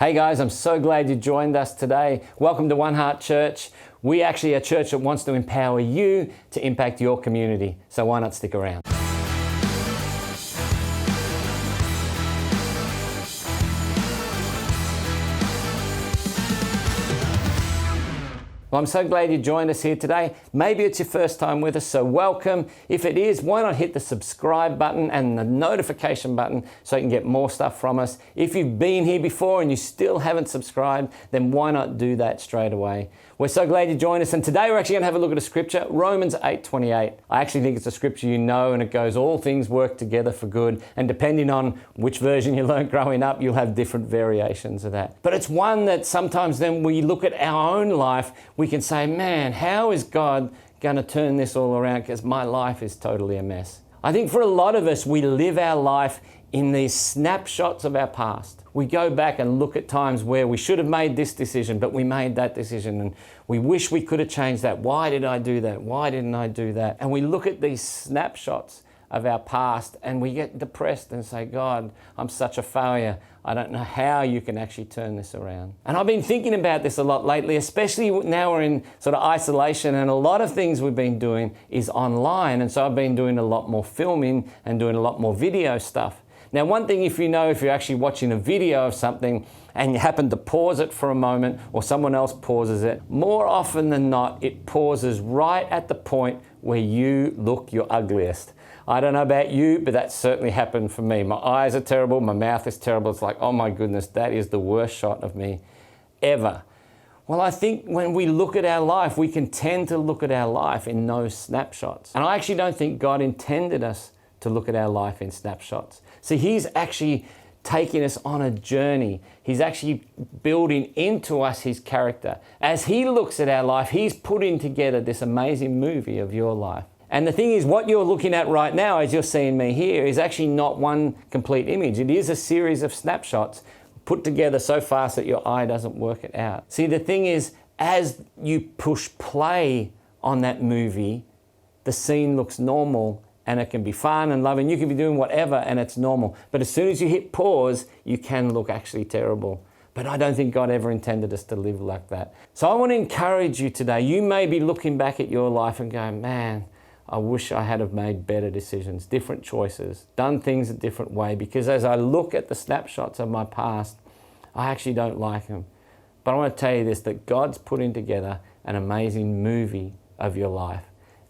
Hey guys, I'm so glad you joined us today. Welcome to Heart Church. We actually are a church that wants to empower you to impact your community. So why not stick around? Well, I'm so glad you joined us here today. Maybe it's your first time with us, so welcome. If it is, why not hit the subscribe button and the notification button so you can get more stuff from us. If you've been here before and you still haven't subscribed, then why not do that straight away? We're so glad you joined us, and today we're actually going to have a look at a scripture, Romans 8:28. I actually think it's a scripture you know, and it goes, all things work together for good, and depending on which version you learned growing up, you'll have different variations of that. But it's one that sometimes then we look at our own life, we can say, man, how is God going to turn this all around? Because my life is totally a mess. I think for a lot of us, we live our life in these snapshots of our past. We go back and look at times where we should have made this decision, but we made that decision and we wish we could have changed that. Why did I do that? Why didn't I do that? And we look at these snapshots of our past and we get depressed and say, God, I'm such a failure. I don't know how you can actually turn this around. And I've been thinking about this a lot lately, especially now we're in sort of isolation, and a lot of things we've been doing is online. And so I've been doing a lot more filming and doing a lot more video stuff. Now, one thing, if you're actually watching a video of something and you happen to pause it for a moment or someone else pauses it, more often than not, it pauses right at the point where you look your ugliest. I don't know about you, but that certainly happened for me. My eyes are terrible, my mouth is terrible. It's like, oh my goodness, that is the worst shot of me ever. Well, I think when we look at our life, we can tend to look at our life in those snapshots. And I actually don't think God intended us to look at our life in snapshots. See, He's actually taking us on a journey. He's actually building into us His character. As He looks at our life, He's putting together this amazing movie of your life. And the thing is, what you're looking at right now, as you're seeing me here, is actually not one complete image. It is a series of snapshots put together so fast that your eye doesn't work it out. See, the thing is, as you push play on that movie, the scene looks normal and it can be fun and loving. You can be doing whatever and it's normal. But as soon as you hit pause, you can look actually terrible. But I don't think God ever intended us to live like that. So I want to encourage you today. You may be looking back at your life and going, man, I wish I had have made better decisions, different choices, done things a different way. Because as I look at the snapshots of my past, I actually don't like them. But I want to tell you this, that God's putting together an amazing movie of your life.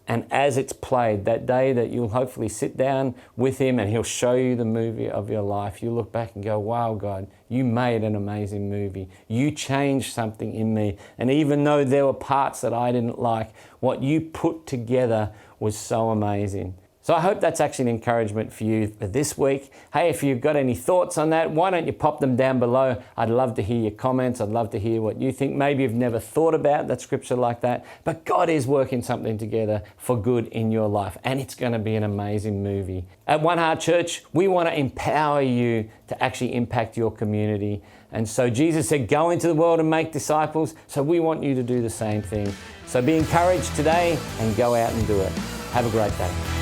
And as it's played, that day that you'll hopefully sit down with Him and He'll show you the movie of your life, you look back and go, wow, God, you made an amazing movie. You changed something in me. And even though there were parts that I didn't like, what you put together was so amazing. So I hope that's actually an encouragement for you this week. Hey, if you've got any thoughts on that, why don't you pop them down below? I'd love to hear your comments. I'd love to hear what you think. Maybe you've never thought about that scripture like that, but God is working something together for good in your life, and it's going to be an amazing movie. At Heart Church, we want to empower you to actually impact your community. And so Jesus said, go into the world and make disciples. So we want you to do the same thing. So be encouraged today and go out and do it. Have a great day.